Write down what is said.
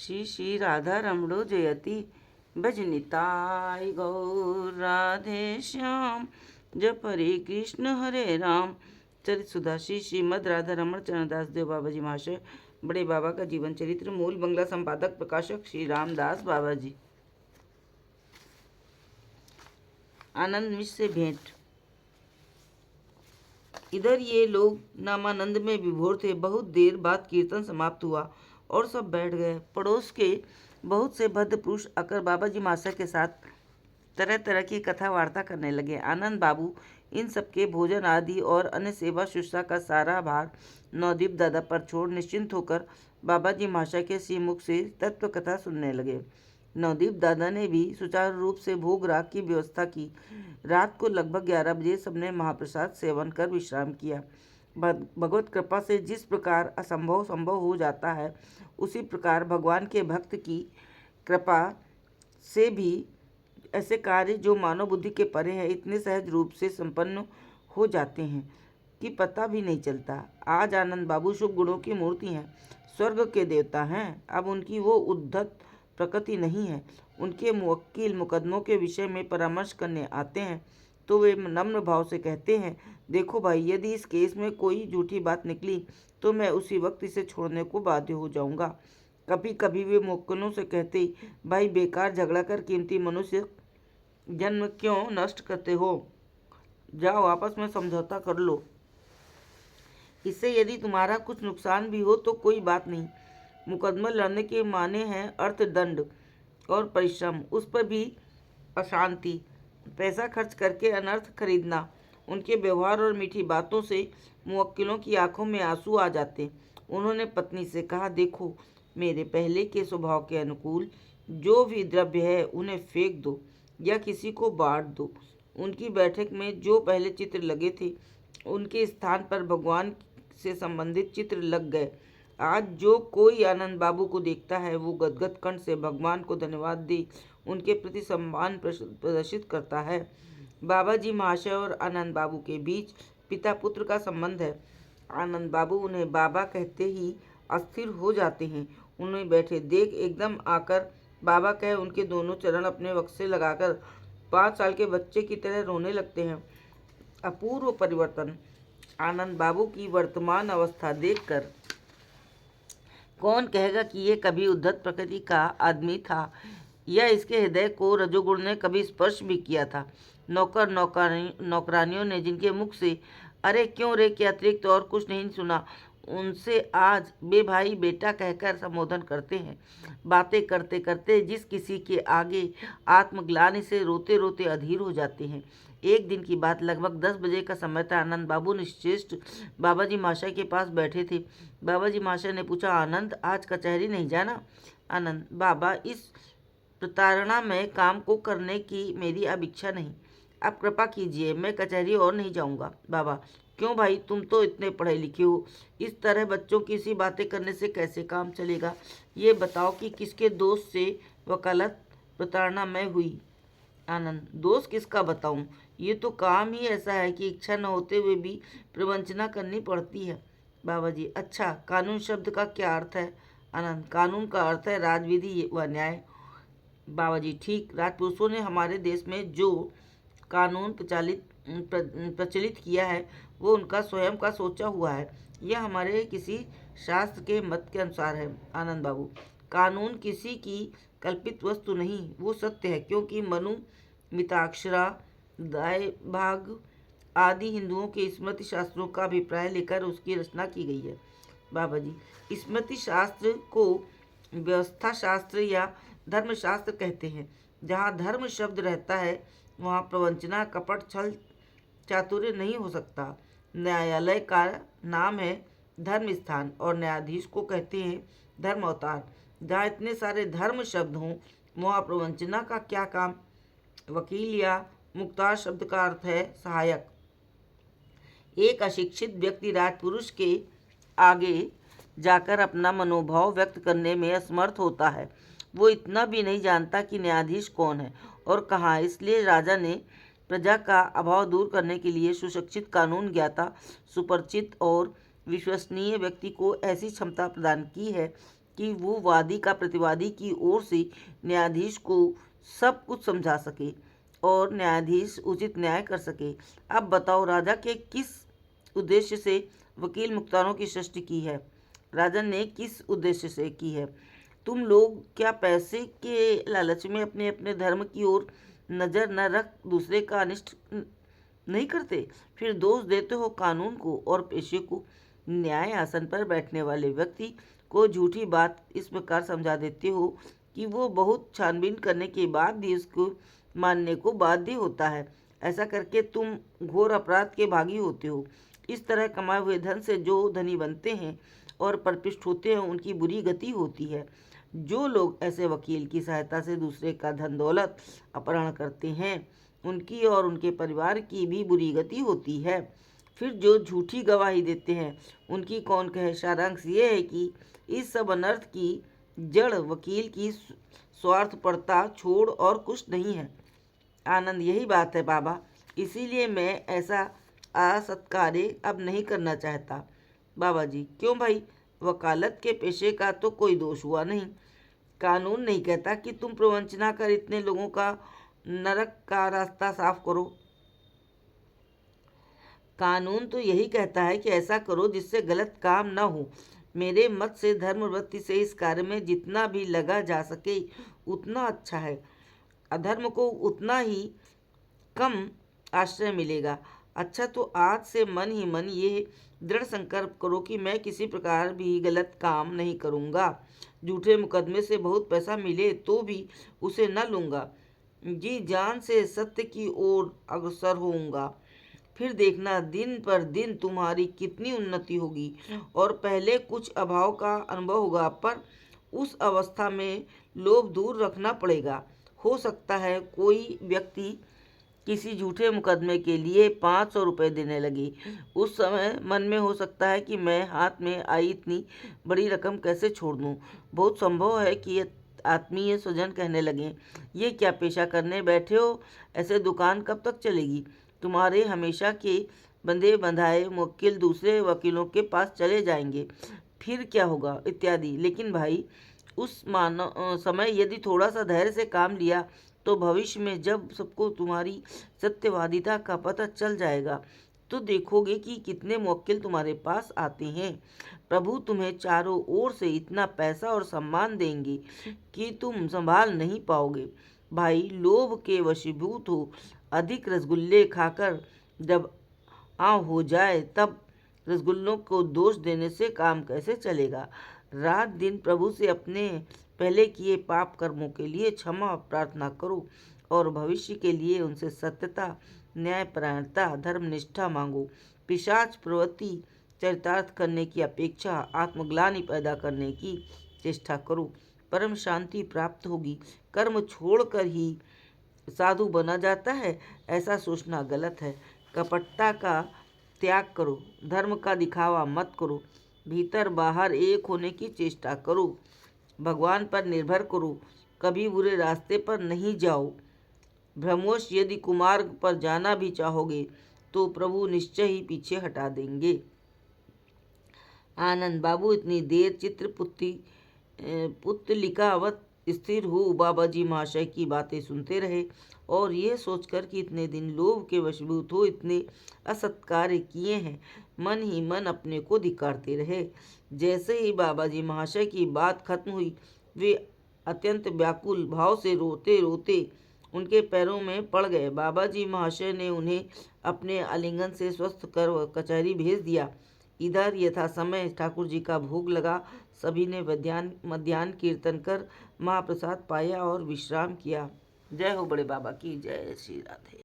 श्री श्री राधा रमणो जयति भजनिताय गौर राधे श्याम जप हरे कृष्ण हरे राम। चरित सुधा श्री श्रीमद राधा रमण चरणदास देव बाबा जी महाशय, बड़े बाबा का जीवन चरित्र, मूल बंगला संपादक प्रकाशक श्री रामदास बाबा जी। आनंद मिश्र से भेंट। इधर ये लोग नामानंद में विभोर थे। बहुत देर बाद कीर्तन समाप्त हुआ और सब बैठ गए। पड़ोस के बहुत से भद्र पुरुष आकर बाबा जी महाशय के साथ तरह तरह की कथा वार्ता करने लगे। आनंद बाबू इन सबके भोजन आदि और अन्य सेवा शुश्रूषा का सारा भार नवदीप दादा पर छोड़ निश्चिंत होकर बाबा जी महाशय के श्रीमुख से तत्व कथा सुनने लगे। नवदीप दादा ने भी सुचारू रूप से भोग राग की व्यवस्था की। रात को लगभग 11 बजे सबने महाप्रसाद सेवन कर विश्राम किया। भगवत कृपा से जिस प्रकार असंभव संभव हो जाता है, उसी प्रकार भगवान के भक्त की कृपा से भी ऐसे कार्य जो मानव बुद्धि के परे है इतने सहज रूप से संपन्न हो जाते हैं कि पता भी नहीं चलता। आज आनंद बाबू शुभ गुणों की मूर्ति हैं, स्वर्ग के देवता हैं। अब उनकी वो उद्धत प्रकृति नहीं है। उनके मुवक्किल मुकदमों के विषय में परामर्श करने आते हैं तो वे नम्र भाव से कहते हैं, देखो भाई, यदि इस केस में कोई झूठी बात निकली तो मैं उसी वक्त इसे छोड़ने को बाध्य हो जाऊंगा। कभी कभी वे मुवक्किलों से कहते, भाई बेकार झगड़ा कर कीमती मनुष्य जन्म क्यों नष्ट करते हो, जाओ आपस में समझौता कर लो। इससे यदि तुम्हारा कुछ नुकसान भी हो तो कोई बात नहीं। मुकदमा लड़ने के माने हैं अर्थदंड और परिश्रम, उस पर भी अशांति, पैसा खर्च करके अनर्थ खरीदना। उनके व्यवहार और मीठी बातों से मुवक्किलों की आंखों में आंसू आ जाते। उन्होंने पत्नी से कहा, देखो, मेरे पहले के स्वभाव के अनुकूल जो भी द्रव्य है उन्हें फेंक दो या किसी को बांट दो। उनकी बैठक में जो पहले चित्र लगे थे उनके स्थान पर भगवान से संबंधित चित्र लग गए। आज जो कोई आनंद बाबू को देखता है वो गदगद कंठ से भगवान को धन्यवाद दे उनके प्रति सम्मान प्रदर्शित करता है। बाबा जी महाशय और आनंद बाबू के बीच पिता पुत्र का संबंध है। आनंद बाबू उन्हें बाबा कहते ही अस्थिर हो जाते हैं। उन्हें बैठे देख एकदम आकर बाबा कहे उनके दोनों चरण अपने वक्ष से लगाकर 5 साल के बच्चे की तरह रोने लगते हैं। अपूर्व परिवर्तन। आनंद बाबू की वर्तमान अवस्था देखकर कौन कहेगा कि ये कभी उद्धत प्रकृति का आदमी था या इसके हृदय को रजोगुण ने कभी स्पर्श भी किया था। नौकरानियों ने जिनके मुख से अरे क्यों रे के अतिरिक्त और कुछ नहीं सुना, उनसे आज बे भाई बेटा कहकर संबोधन करते हैं। बातें करते करते जिस किसी के आगे आत्मग्लानि से रोते रोते अधीर हो जाते हैं। एक दिन की बात, लगभग 10 बजे का समय था। आनंद बाबू निश्चेष्ट बाबा जी महाशय के पास बैठे थे। बाबा जी महाशय ने पूछा, आनंद, आज कचहरी नहीं जाना? आनंद, बाबा, इस प्रताड़ना में काम को करने की मेरी अब इच्छा नहीं, आप कृपा कीजिए, मैं कचहरी और नहीं जाऊंगा। बाबा, क्यों भाई, तुम तो इतने पढ़े लिखे हो, इस तरह बच्चों की सी बातें करने से कैसे काम चलेगा? ये बताओ कि किसके दोष से वकालत प्रताड़ना में हुई? आनंद, दोष किसका बताऊं? ये तो काम ही ऐसा है कि इच्छा न होते हुए भी प्रवंचना करनी पड़ती है। बाबा जी, अच्छा, कानून शब्द का क्या अर्थ है? आनंद, कानून का अर्थ है राजविधि व न्याय। बाबा जी, ठीक, राजपुरुषों ने हमारे देश में जो कानून प्रचलित किया है वो उनका स्वयं का सोचा हुआ है, यह हमारे किसी शास्त्र के मत के अनुसार है। आनंद बाबू, कानून किसी की कल्पित वस्तु नहीं, वो सत्य है, क्योंकि मनु, मिताक्षरा, दाय भाग आदि हिंदुओं के स्मृति शास्त्रों का अभिप्राय लेकर उसकी रचना की गई है। बाबा जी, स्मृति शास्त्र को व्यवस्था शास्त्र या धर्मशास्त्र कहते हैं। जहाँ धर्म शब्द रहता है वहाँ प्रवंचना, कपट, छल, चातुर्य नहीं हो सकता। न्यायालय का नाम है धर्म स्थान और न्यायाधीश को कहते हैं धर्म अवतार। जहाँ इतने सारे धर्म शब्द हों वहाँ प्रवंचना का क्या काम? वकील या मुख्तार शब्द का अर्थ है सहायक। एक अशिक्षित व्यक्ति राजपुरुष के आगे जाकर अपना मनोभाव व्यक्त करने में असमर्थ होता है। वो इतना भी नहीं जानता कि न्यायाधीश कौन है और कहाँ है। इसलिए राजा ने प्रजा का अभाव दूर करने के लिए सुशिक्षित, कानून ज्ञाता, सुपरिचित और विश्वसनीय व्यक्ति को ऐसी क्षमता प्रदान की है कि वो वादी का प्रतिवादी की ओर से न्यायाधीश को सब कुछ समझा सके और न्यायाधीश उचित न्याय कर सके। अब बताओ राजा के किस उद्देश्य से वकील मुख्तारों की सृष्टि की है? राजन ने किस उद्देश्य से की है? तुम लोग क्या पैसे के लालच में अपने अपने धर्म की ओर नज़र न रख दूसरे का अनिष्ट नहीं करते? फिर दोष देते हो कानून को और पेशे को। न्याय आसन पर बैठने वाले व्यक्ति को झूठी बात इस प्रकार समझा देते हो कि वो बहुत छानबीन करने के बाद भी उसको मानने को बाध्य होता है। ऐसा करके तुम घोर अपराध के भागी होते हो। इस तरह कमाए हुए धन से जो धनी बनते हैं और परिपुष्ट होते हैं उनकी बुरी गति होती है। जो लोग ऐसे वकील की सहायता से दूसरे का धन दौलत अपहरण करते हैं उनकी और उनके परिवार की भी बुरी गति होती है। फिर जो झूठी गवाही देते हैं उनकी कौन कहे। सारांश ये है कि इस सब अनर्थ की जड़ वकील की स्वार्थपरता छोड़ और कुछ नहीं है। आनंद, यही बात है बाबा, इसीलिए मैं ऐसा असत्कार्य अब नहीं करना चाहता। बाबा जी, क्यों भाई? वकालत के पेशे का तो कोई दोष हुआ नहीं। कानून नहीं कहता कि तुम प्रवंचना कर इतने लोगों का नरक का रास्ता साफ करो। कानून तो यही कहता है कि ऐसा करो जिससे गलत काम न हो। मेरे मत से धर्मवृत्ति से इस कार्य में जितना भी लगा जा सके उतना अच्छा है। अधर्म को उतना ही कम आश्रय मिलेगा। अच्छा, तो आज से मन ही मन ये दृढ़ संकल्प करो कि मैं किसी प्रकार भी गलत काम नहीं करूँगा। झूठे मुकदमे से बहुत पैसा मिले तो भी उसे न लूँगा। जी जान से सत्य की ओर अग्रसर होऊंगा। फिर देखना दिन पर दिन तुम्हारी कितनी उन्नति होगी और पहले कुछ अभाव का अनुभव होगा, पर उस अवस्था में लोभ दूर रखना पड़ेगा। हो सकता है कोई व्यक्ति किसी झूठे मुकदमे के लिए 500 रुपये देने लगे। उस समय मन में हो सकता है कि मैं हाथ में आई इतनी बड़ी रकम कैसे छोड़ दूं। बहुत संभव है कि ये आत्मीय स्वजन कहने लगे, ये क्या पेशा करने बैठे हो? ऐसे दुकान कब तक चलेगी? तुम्हारे हमेशा के बंधे बंधाए वकील दूसरे वकीलों के पास चले जाएंगे, फिर क्या होगा? इत्यादि। लेकिन भाई, उस समय यदि थोड़ा सा धैर्य से काम लिया तो भविष्य में जब सबको तुम्हारी सत्यवादिता का पता चल जाएगा तो देखोगे कि कितने मुवक्किल तुम्हारे पास आते हैं। प्रभु तुम्हें चारों ओर से इतना पैसा और सम्मान देंगे कि तुम संभाल नहीं पाओगे। भाई, लोभ के वशीभूत हो। अधिक रसगुल्ले खाकर जब आँव हो जाए तब रसगुल्लों को दोष देने से काम कैसे चलेगा? रात दिन प्रभु से अपने पहले किए पाप कर्मों के लिए क्षमा प्रार्थना करो और भविष्य के लिए उनसे सत्यता, न्यायपरायणता, धर्मनिष्ठा मांगो। पिशाच प्रवृत्ति चरितार्थ करने की अपेक्षा आत्मग्लानि पैदा करने की चेष्टा करो। परम शांति प्राप्त होगी। कर्म छोड़कर ही साधु बना जाता है, ऐसा सोचना गलत है। कपटता का त्याग करो। धर्म का दिखावा मत करो। भीतर बाहर एक होने की चेष्टा करो। भगवान पर निर्भर करो। कभी बुरे रास्ते पर नहीं जाओ। भ्रमवश यदि कुमार्ग पर जाना भी चाहोगे तो प्रभु निश्चय ही पीछे हटा देंगे। आनंद बाबू इतनी देर पुतलिकावत स्थिर हो बाबा जी महाशय की बातें सुनते रहे और ये सोचकर कि इतने दिन लोभ के वशीभूत हो इतने असत्कार्य किए हैं, मन ही मन अपने को धिक्कारते रहे। जैसे ही बाबा जी महाशय की बात खत्म हुई वे अत्यंत व्याकुल भाव से रोते रोते उनके पैरों में पड़ गए। बाबा जी महाशय ने उन्हें अपने आलिंगन से स्वस्थ कर कचहरी भेज दिया। इधर यथा समय ठाकुर जी का भोग लगा। सभी ने मध्याह्न कीर्तन कर महाप्रसाद पाया और विश्राम किया। जय हो बड़े बाबा की जय। श्री राधे।